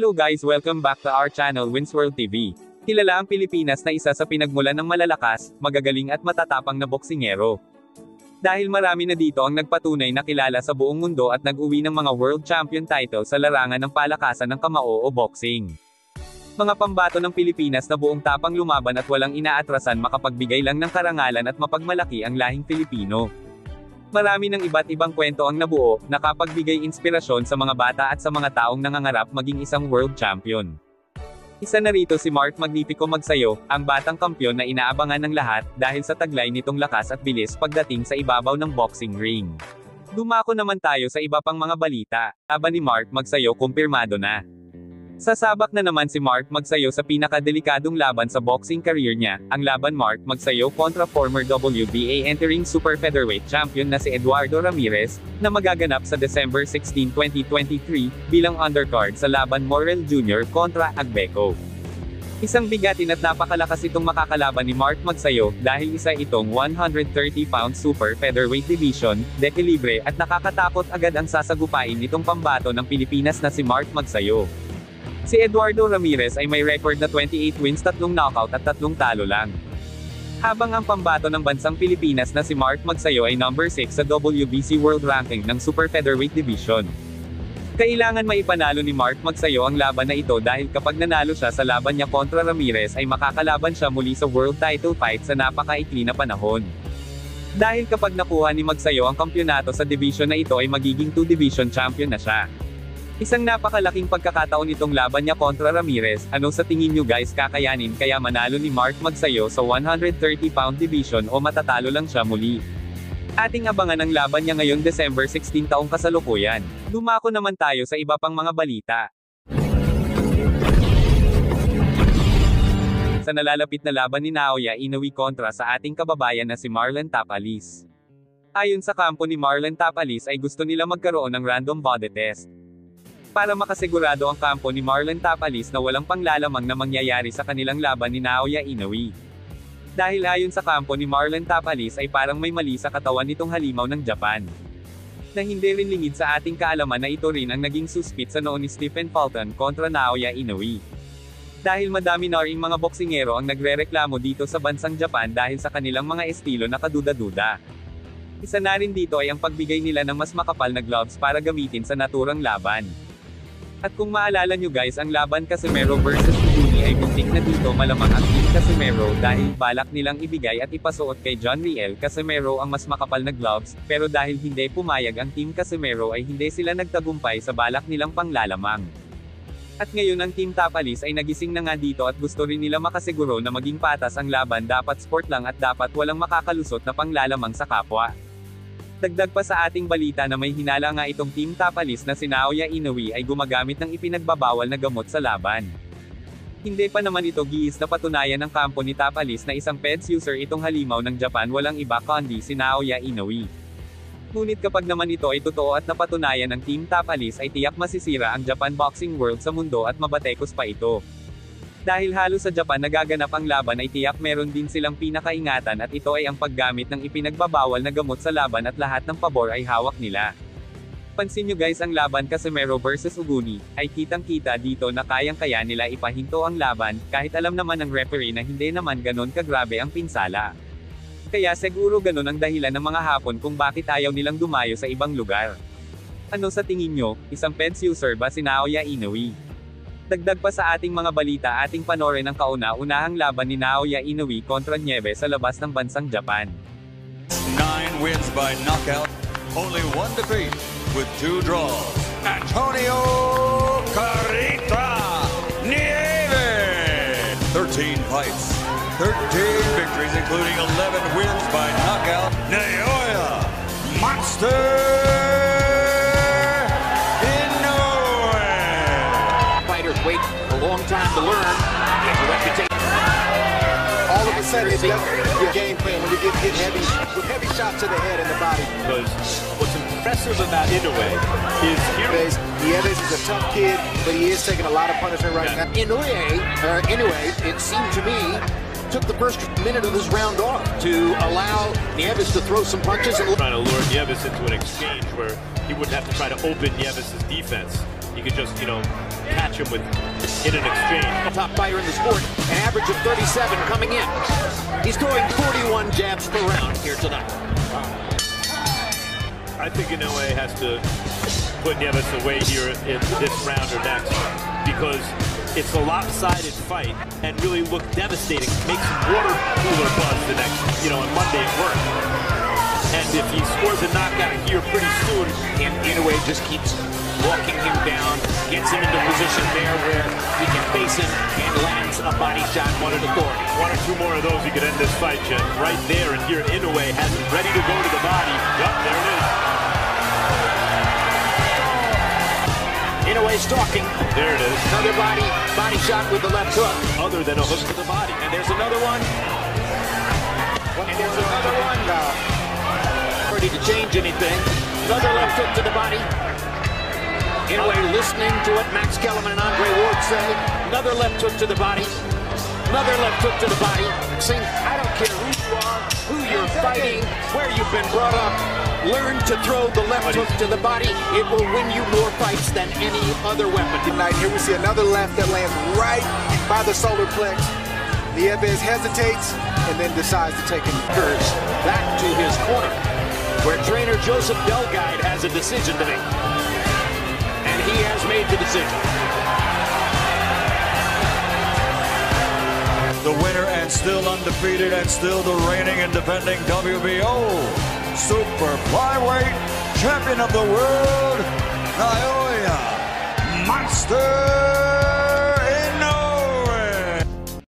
Hello guys, welcome back to our channel Wins World TV. Kilala ang Pilipinas na isa sa pinagmulan ng malalakas, magagaling at matatapang na boksingero. Dahil marami na dito ang nagpatunay na kilala sa buong mundo at nag-uwi ng mga world champion title sa larangan ng palakasan ng kamao o boxing. Mga pambato ng Pilipinas na buong tapang lumaban at walang inaatrasan makapagbigay lang ng karangalan at mapagmalaki ang lahing Pilipino. Marami ng iba't ibang kwento ang nabuo, nakapagbigay inspirasyon sa mga bata at sa mga taong nangangarap maging isang world champion. Isa na rito si Mark Magnifico Magsayo, ang batang kampyon na inaabangan ng lahat, dahil sa taglay nitong lakas at bilis pagdating sa ibabaw ng boxing ring. Dumako naman tayo sa iba pang mga balita. Laban ni Mark Magsayo kumpirmado na. Sasabak na naman si Mark Magsayo sa pinakadelikadong laban sa boxing career niya, ang laban Mark Magsayo kontra former WBA entering super featherweight champion na si Eduardo Ramirez, na magaganap sa December 16, 2023, bilang undercard sa laban Morrell Jr. kontra Agbeco. Isang bigatin at napakalakas itong makakalaban ni Mark Magsayo, dahil isa itong 130-pound super featherweight division, dekilibre at nakakatakot agad ang sasagupain nitong pambato ng Pilipinas na si Mark Magsayo. Si Eduardo Ramirez ay may record na 28 wins, 3 knockout at 3 talo lang. Habang ang pambato ng bansang Pilipinas na si Mark Magsayo ay number 6 sa WBC World Ranking ng Super Featherweight Division. Kailangan maipanalo ni Mark Magsayo ang laban na ito dahil kapag nanalo siya sa laban niya kontra Ramirez ay makakalaban siya muli sa world title fight sa napakaikli na panahon. Dahil kapag nakuha ni Magsayo ang kampyonato sa division na ito ay magiging 2-division champion na siya. Isang napakalaking pagkakataon itong laban niya kontra Ramirez. Ano sa tingin nyo guys, kakayanin kaya manalo ni Mark Magsayo sa 130-pound division o matatalo lang siya muli? Ating abangan ang laban niya ngayong December 16 taong kasalukuyan. Dumako naman tayo sa iba pang mga balita. Sa nalalapit na laban ni Naoya Inoue kontra sa ating kababayan na si Marlon Tapalis. Ayon sa kampo ni Marlon Tapalis ay gusto nila magkaroon ng random body test. Para makasigurado ang kampo ni Marlon Tapalis na walang panglalamang na mangyayari sa kanilang laban ni Naoya Inoue. Dahil ayon sa kampo ni Marlon Tapalis ay parang may mali sa katawan nitong halimaw ng Japan. Na hindi rin lingid sa ating kaalaman na ito rin ang naging suspit sa noon ni Stephen Fulton kontra Naoya Inoue. Dahil madami na ring mga boksingero ang nagrereklamo dito sa bansang Japan dahil sa kanilang mga estilo na kaduda-duda. Isa na rin dito ay ang pagbigay nila ng mas makapal na gloves para gamitin sa naturang laban. At kung maalala nyo guys, ang laban Casimero versus Uguni ay buntik na dito malamang ang Team Casimero dahil balak nilang ibigay at ipasuot kay John Riel Casimero ang mas makapal na gloves, pero dahil hindi pumayag ang Team Casimero ay hindi sila nagtagumpay sa balak nilang panglalamang. At ngayon ang Team Tapalis ay nagising na nga dito at gusto rin nila makasiguro na maging patas ang laban, dapat sport lang at dapat walang makakalusot na panglalamang sa kapwa. Dagdag pa sa ating balita na may hinala nga itong Team Tapalis na si Naoya Inoue ay gumagamit ng ipinagbabawal na gamot sa laban. Hindi pa naman ito gihis na patunayan ng kampo ni Tapalis na isang PEDS user itong halimaw ng Japan, walang iba kundi si Naoya Inoue. Ngunit kapag naman ito ay totoo at napatunayan ng Team Tapalis ay tiyak masisira ang Japan Boxing World sa mundo at mabatekos pa ito. Dahil halos sa Japan nagaganap ang laban ay tiyak meron din silang pinakaingatan at ito ay ang paggamit ng ipinagbabawal na gamot sa laban at lahat ng pabor ay hawak nila. Pansin nyo guys, ang laban Casimero versus Uguni, ay kitang-kita dito na kayang-kaya nila ipahinto ang laban, kahit alam naman ng referee na hindi naman ganon kagrabe ang pinsala. Kaya siguro ganon ang dahilan ng mga Hapon kung bakit ayaw nilang dumayo sa ibang lugar. Ano sa tingin nyo, isang PEDS user ba si Naoya Inoue? Dagdag pa sa ating mga balita, ating panoorin ang kauna-unahang laban ni Naoya Inoue kontra Nieves sa labas ng bansang Japan. 9 wins by knockout, only 1 defeat, with 2 draws. Antonio Carita Nieves! 13 fights, 13 victories, including 11 wins by knockout. Naoya Monster! Wait a long time to learn. All of a sudden, it's your game plan when you get hit heavy with heavy shots to the head and the body. Because what's impressive about Inoue is Nieves is a tough kid, but he is taking a lot of punishment right now. Inoue, it seemed to me, took the first minute of this round off to allow Nieves to throw some punches and trying to lure Nieves into an exchange where he wouldn't have to try to open Nieves' defense. He could just, catch him in an exchange. Top fighter in the sport, an average of 37 coming in. He's throwing 41 jabs per round here tonight. I think Inoue has to put Nieves away here in this round or next, because it's a lopsided fight and really look devastating. Make some water cooler buzz the next, on Monday at work. And if he scores a knockout here pretty soon, And Inoue just keeps walking him down, gets him into position there where he can face him and lands a body shot, one at authority. one or two more of those, he could end this fight, Jim. Right there, and here Inoue has him ready to go to the body. Yup, there it is. Inoue stalking. There it is. Another body shot with the left hook. Other than a hook to the body. And there's another one. And there's another one. Ready to change anything. Another left hook to the body. Inoue listening to what Max Kellerman and Andre Ward say. Another left hook to the body. Another left hook to the body. Saying, I don't care who you are, who you're fighting, where you've been brought up. Learn to throw the left hook to the body. It will win you more fights than any other weapon. Tonight, here we see another left that lands right by the solar plex. Nieves hesitates and then decides to take him. Curves back to his corner, where trainer Joseph Delguide has a decision to make. And he has made the decision. The winner and still undefeated and still the reigning and defending WBO Super Flyweight Champion of the World, Naoya Monster